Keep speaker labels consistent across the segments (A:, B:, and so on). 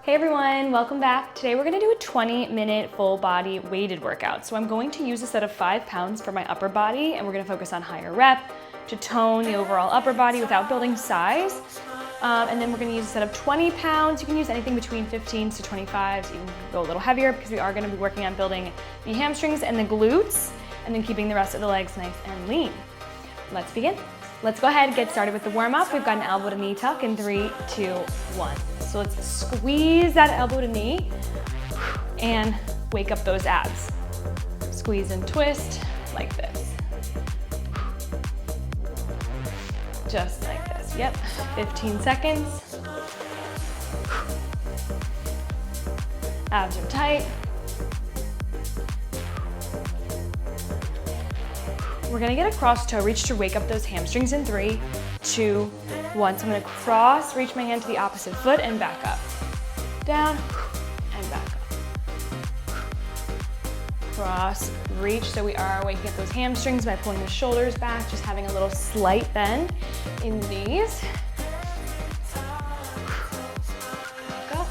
A: Hey everyone, welcome back. Today we're gonna do a 20-minute full body weighted workout. So I'm going to use a set of 5 pounds for my upper body, and we're gonna focus on higher rep to tone the overall upper body without building size. And then we're gonna use a set of 20 pounds. You can use anything between 15s to 25s. You can go a little heavier because we are gonna be working on building the hamstrings and the glutes, and then keeping the rest of the legs nice and lean. Let's begin. Let's go ahead and get started with the warm up. We've got an elbow to knee tuck in 3, 2, 1. So let's squeeze that elbow to knee and wake up those abs. Squeeze and twist like this. Just like this, yep. 15 seconds. Abs are tight. We're gonna get a cross toe reach to wake up those hamstrings in 3, 2, 1. So I'm gonna cross, reach my hand to the opposite foot and back up. Down and back up. Cross, reach. So we are waking up those hamstrings by pulling the shoulders back, just having a little slight bend in the knees. Back up.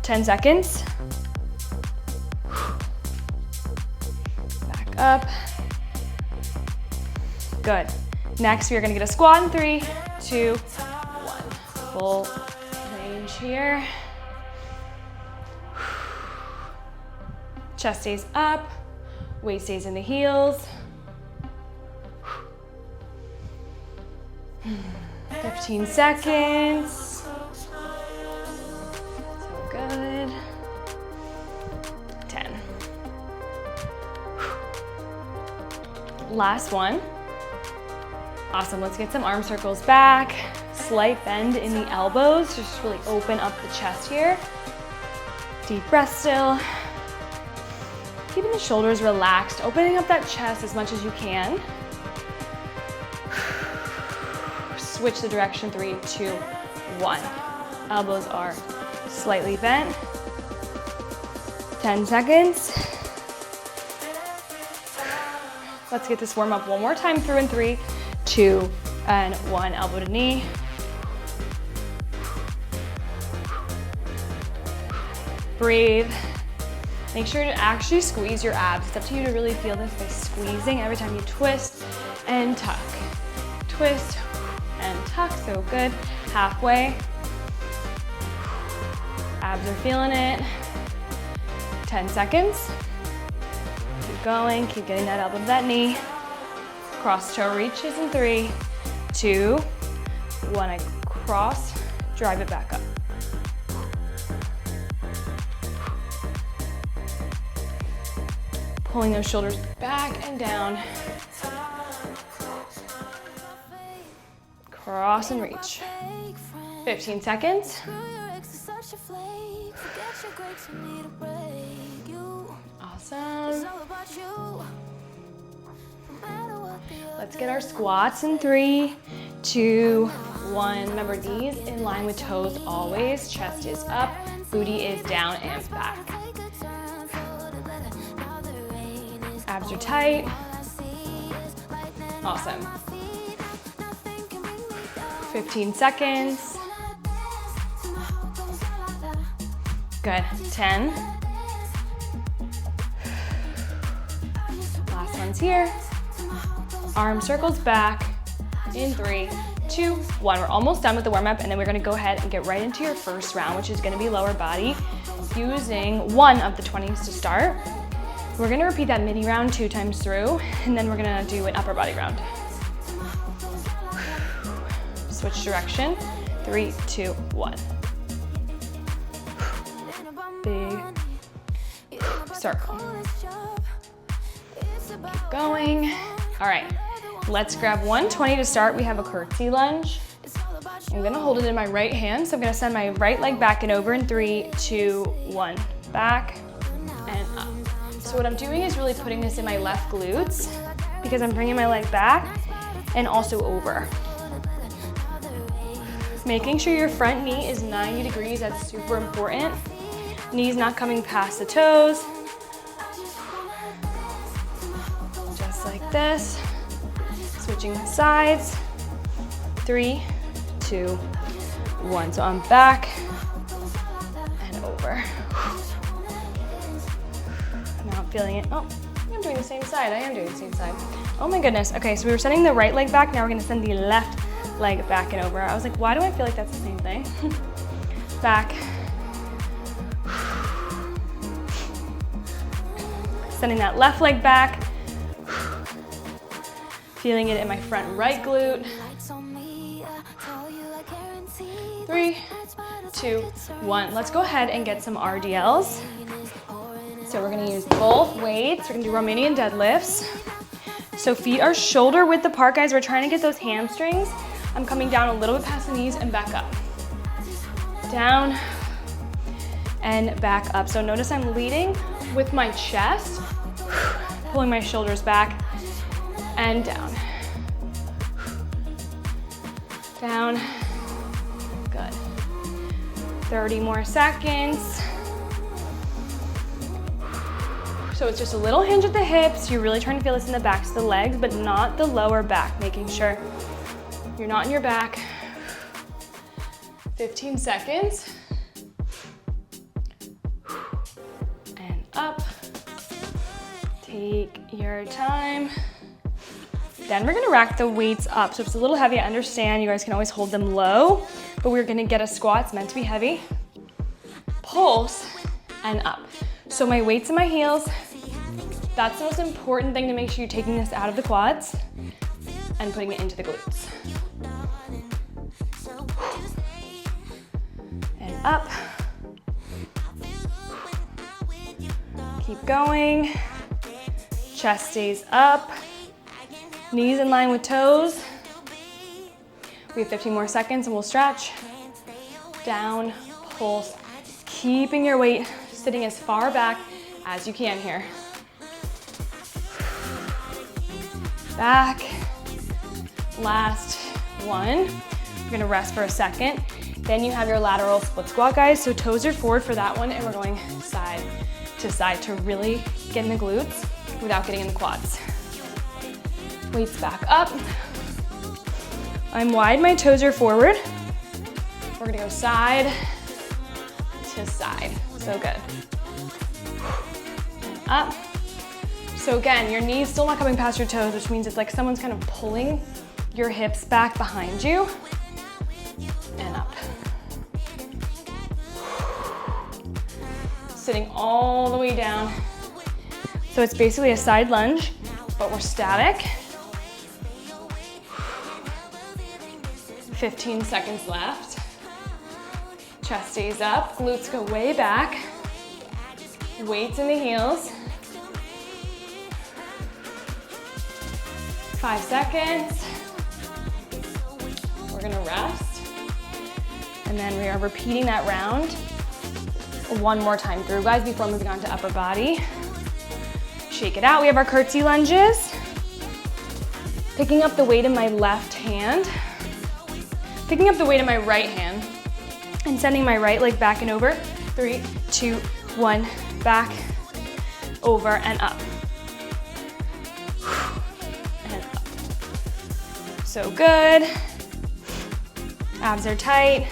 A: 10 seconds. Up. Good. Next, we are gonna get a squat in 3, 2, 1. Full range here. Chest stays up, weight stays in the heels. 15 seconds. So good. 10. Last one. Awesome, let's get some arm circles back. Slight bend in the elbows, just really open up the chest here. Deep breath still. Keeping the shoulders relaxed, opening up that chest as much as you can. Switch the direction, 3, 2, 1. Elbows are slightly bent. 10 seconds. Let's get this warm up one more time through in 3, 2, and 1. Elbow to knee. Breathe. Make sure to actually squeeze your abs. It's up to you to really feel this by squeezing every time you twist and tuck. Twist and tuck, so good. Halfway. Abs are feeling it. 10 seconds. Keep going, keep getting that elbow to that knee. Cross toe reaches in 3, 2, 1. I cross, drive it back up. Pulling those shoulders back and down. Cross and reach. 15 seconds. Awesome. Let's get our squats in 3, 2, 1. Remember, knees in line with toes always. Chest is up, booty is down and back. Abs are tight. Awesome. 15 seconds. Good. 10. Last one's here. Arm circles back in 3, 2, 1. We're almost done with the warm up, and then we're gonna go ahead and get right into your first round, which is gonna be lower body, using one of the 20s to start. We're gonna repeat that mini round 2 times through, and then we're gonna do an upper body round. Switch direction, 3, 2, 1. Big circle. Keep going. All right, let's grab 120 to start. We have a curtsy lunge. I'm gonna hold it in my right hand, so I'm gonna send my right leg back and over in 3, 2, 1. Back and up. So what I'm doing is really putting this in my left glutes because I'm bringing my leg back and also over. Making sure your front knee is 90 degrees, that's super important. Knees not coming past the toes. Just like this. Switching sides. 3, 2, 1. So I'm back and over. Now I'm feeling it. Oh, I'm doing the same side. I am doing the same side. Oh my goodness. Okay, so we were sending the right leg back. Now we're gonna send the left leg back and over. I was like, why do I feel like that's the same thing? Back. Sending that left leg back. Feeling it in my front right glute. 3, 2, 1. Let's go ahead and get some RDLs. So we're gonna use both weights. We're gonna do Romanian deadlifts. So feet are shoulder width apart, guys. We're trying to get those hamstrings. I'm coming down a little bit past the knees and back up. Down and back up. So notice I'm leading with my chest, pulling my shoulders back and down. Down. Good. 30 more seconds. So it's just a little hinge at the hips. You're really trying to feel this in the backs of the legs, but not the lower back, making sure you're not in your back. 15 seconds. And up. Take your time. Then we're gonna rack the weights up. So if it's a little heavy, I understand. You guys can always hold them low, but we're gonna get a squat. It's meant to be heavy. Pulse and up. So my weights in my heels. That's the most important thing, to make sure you're taking this out of the quads and putting it into the glutes. And up. Keep going. Chest stays up. Knees in line with toes. We have 15 more seconds and we'll stretch. Down, pulse. Keeping your weight sitting as far back as you can here. Back. Last one. We're gonna rest for a second. Then you have your lateral split squat, guys. So toes are forward for that one, and we're going side to really get in the glutes without getting in the quads. Weights back up. I'm wide, my toes are forward. We're gonna go side to side. So good. And up. So again, your knees still not coming past your toes, which means it's like someone's kind of pulling your hips back behind you. And up. Sitting all the way down. So it's basically a side lunge, but we're static. 15 seconds left. Chest stays up, glutes go way back. Weights in the heels. 5 seconds. We're gonna rest. And then we are repeating that round one more time through, guys, before moving on to upper body. Shake it out. We have our curtsy lunges. Picking up the weight in my left hand. Picking up the weight in my right hand. And sending my right leg back and over. 3, 2, 1, back, over, and up. And up. So good. Abs are tight.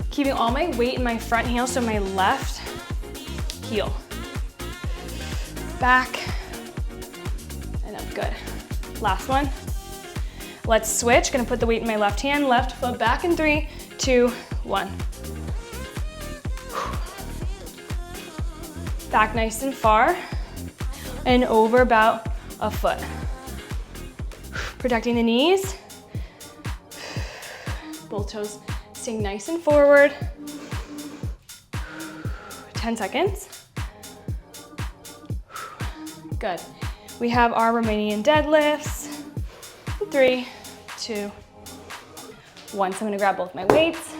A: Keeping all my weight in my front heel, so my left heel. Back, and up, good. Last one. Let's switch. Gonna put the weight in my left hand, left foot back in 3, 2, 1. Back nice and far, and over about a foot. Protecting the knees. Both toes staying nice and forward. 10 seconds. Good. We have our Romanian deadlifts. 3, 2, 1. So I'm gonna grab both my weights.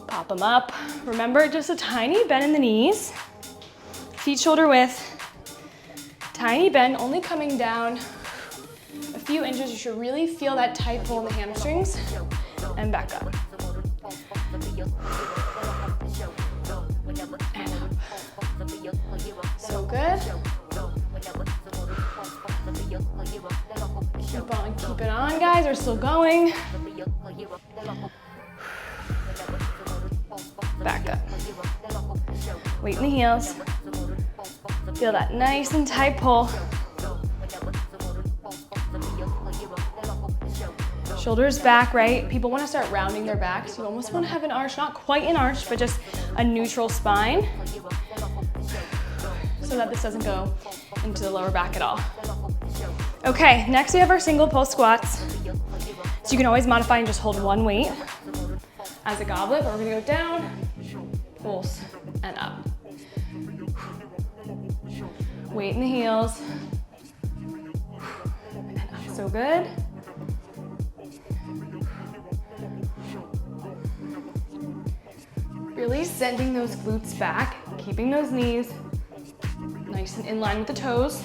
A: Pop them up. Remember, just a tiny bend in the knees. Feet shoulder width. Tiny bend, only coming down a few inches. You should really feel that tight pull in the hamstrings. And back up. And up. So good. Keep it on, guys. We're still going. back up. Weight in the heels. Feel that nice and tight pull. Shoulders back, right? People want to start rounding their back, so you almost want to have an arch, not quite an arch, but just a neutral spine so that this doesn't go into the lower back at all. Okay, next we have our single pulse squats. So you can always modify and just hold one weight as a goblet, but we're gonna go down, pulse, and up. Weight in the heels. And up. So good. Really sending those glutes back, keeping those knees nice and in line with the toes.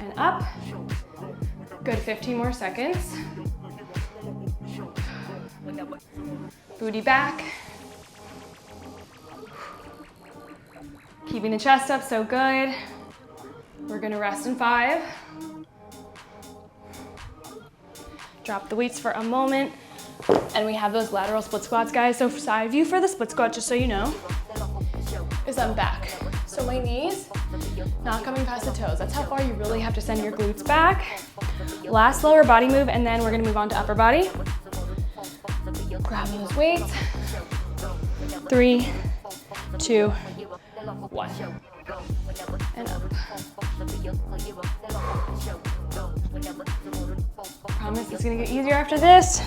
A: And up. Good, 15 more seconds. Booty back. Keeping the chest up, so good. We're gonna rest in 5. Drop the weights for a moment. And we have those lateral split squats, guys. So side view for the split squat, just so you know, is I'm back. So my knees, not coming past the toes. That's how far you really have to send your glutes back. Last lower body move, and then we're gonna move on to upper body. Grab those weights. 3, 2, 1. And up. Promise it's gonna get easier after this.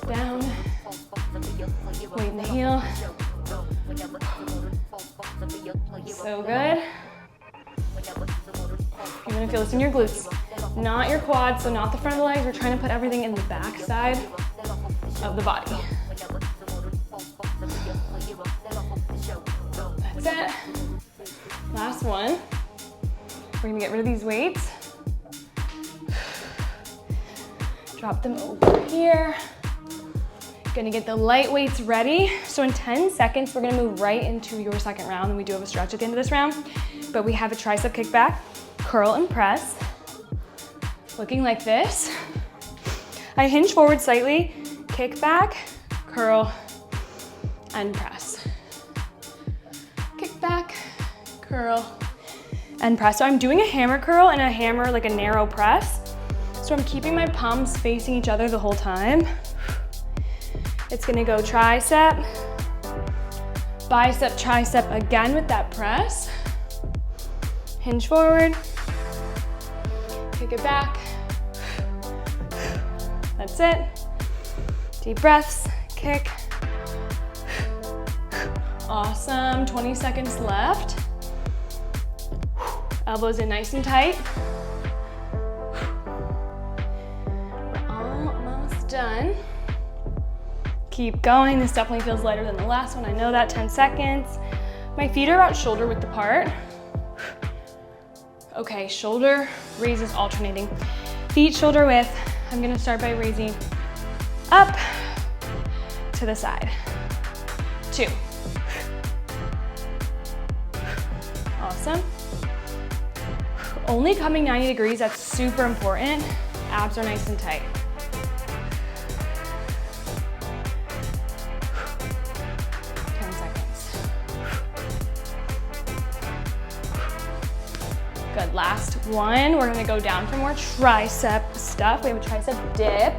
A: Down. Weight in the heel. So good. You're gonna feel this in your glutes, not your quads, so not the front of the legs. We're trying to put everything in the back side of the body. That's it. Last one. We're gonna get rid of these weights. Drop them over here. Gonna get the light weights ready. So in 10 seconds, we're gonna move right into your second round, and we do have a stretch at the end of this round, but we have a tricep kickback, curl and press, looking like this. I hinge forward slightly, kick back, curl, and press. Kick back, curl, and press. So I'm doing a hammer curl and a hammer, like a narrow press. So I'm keeping my palms facing each other the whole time. It's gonna go tricep, bicep, tricep again with that press. Hinge forward, kick it back. That's it. Deep breaths, kick. Awesome, 20 seconds left. Elbows in nice and tight. We're almost done. Keep going. This definitely feels lighter than the last one. I know that. 10 seconds. My feet are about shoulder width apart. Okay, shoulder raises alternating. Feet shoulder width. I'm gonna start by raising up to the side. 2. Awesome. Only coming 90 degrees, that's super important. Abs are nice and tight. 10 seconds. Good, last one. We're gonna go down for more tricep stuff. We have a tricep dip.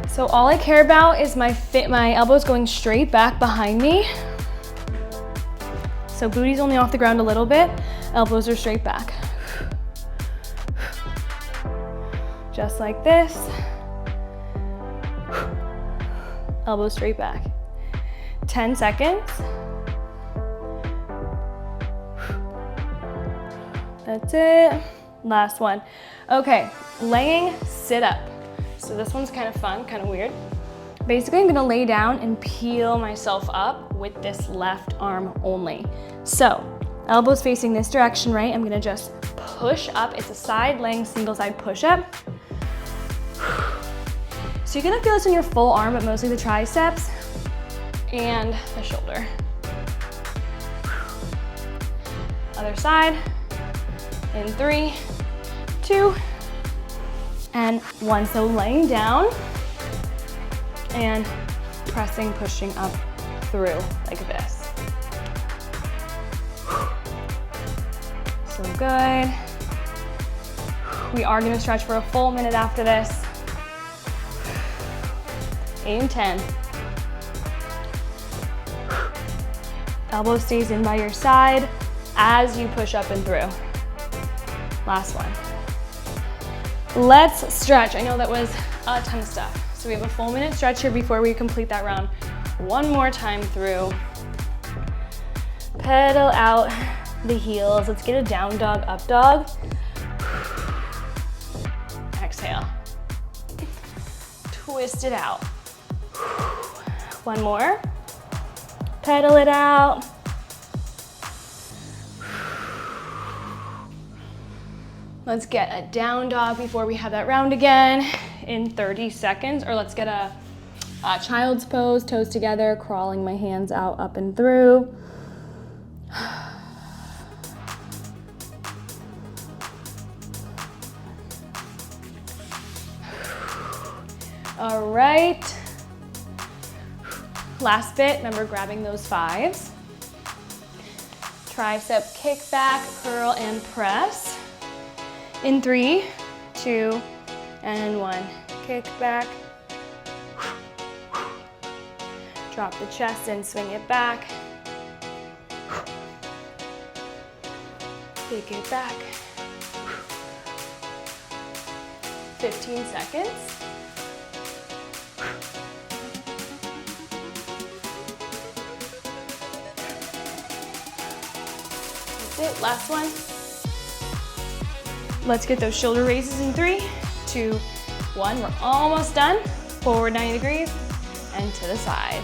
A: So all I care about is my elbows going straight back behind me. So booty's only off the ground a little bit, elbows are straight back. Just like this. Elbows straight back. 10 seconds. That's it. Last one. Okay, laying sit up. So this one's kind of fun, kind of weird. Basically, I'm gonna lay down and peel myself up with this left arm only. So, elbows facing this direction, right? I'm gonna just push up. It's a side laying single side push up. So you're gonna feel this in your full arm, but mostly the triceps and the shoulder. Other side. In 3, 2, and 1. So laying down and pressing, pushing up through like this. So good. We are gonna stretch for a full minute after this. 8 and 10. Elbow stays in by your side as you push up and through. Last one. Let's stretch. I know that was a ton of stuff. So we have a full minute stretch here before we complete that round. One more time through. Pedal out the heels. Let's get a down dog, up dog. Exhale. Twist it out. One more. Pedal it out. Let's get a down dog before we have that round again in 30 seconds, or let's get a child's pose, toes together, crawling my hands out, up and through. All right. Last bit, remember grabbing those fives. Tricep kick back, curl and press. In 3, 2, and 1. Kick back. Drop the chest and swing it back. Kick it back. 15 seconds. That's it, last one. Let's get those shoulder raises in 3, 2, 1. We're almost done. Forward 90 degrees and to the side.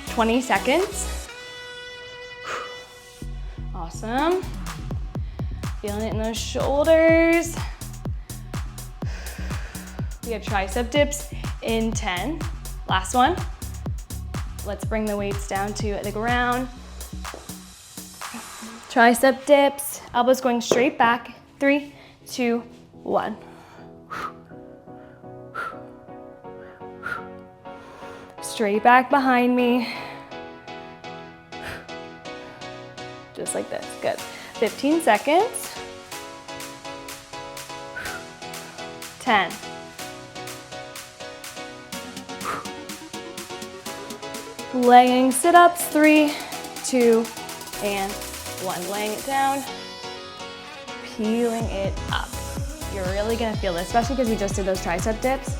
A: "20 seconds. Awesome. Feeling it in those shoulders. We have tricep dips in 10. Last one. Let's bring the weights down to the ground. Tricep dips, elbows going straight back. 3, 2, 1. Straight back behind me. Just like this, good. 15 seconds. 10. Laying sit-ups, 3, 2, and 1. Laying it down, peeling it up. You're really gonna feel this, especially because we just did those tricep dips.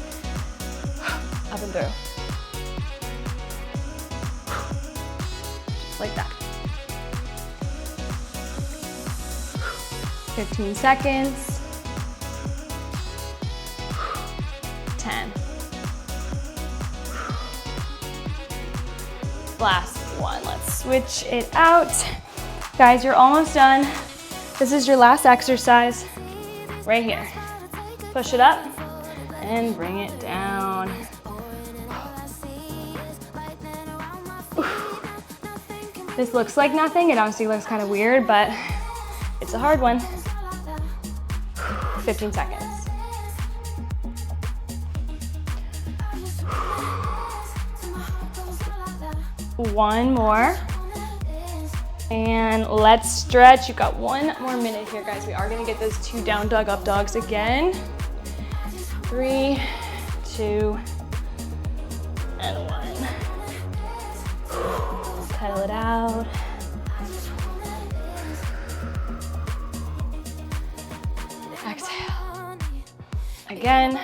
A: Up and through. Just like that. 15 seconds. 10. Last one, let's switch it out. Guys, you're almost done. This is your last exercise right here. Push it up and bring it down. This looks like nothing. It honestly looks kind of weird, but it's a hard one. 15 seconds. One more. And let's stretch. You've got 1 more minute here, guys. We are gonna get those 2 down dog, up dogs again. 3, 2, and 1. Pedal it out. Exhale. Again.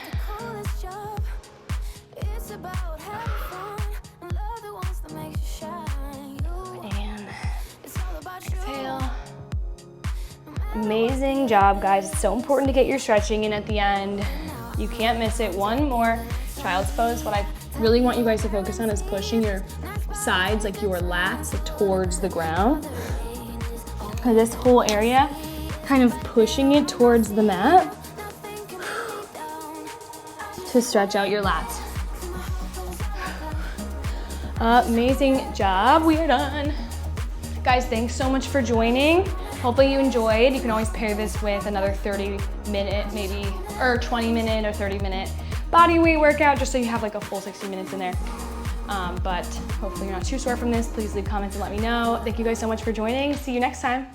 A: Amazing job, guys. It's so important to get your stretching in at the end. You can't miss it. 1 more child's pose. What I really want you guys to focus on is pushing your sides, like your lats, towards the ground. This whole area, kind of pushing it towards the mat to stretch out your lats. Amazing job. We are done. Guys, thanks so much for joining. Hopefully you enjoyed. You can always pair this with another 30-minute maybe, or 20-minute or 30-minute body weight workout, just so you have like a full 60 minutes in there. But hopefully you're not too sore from this. Please leave comments and let me know. Thank you guys so much for joining. See you next time.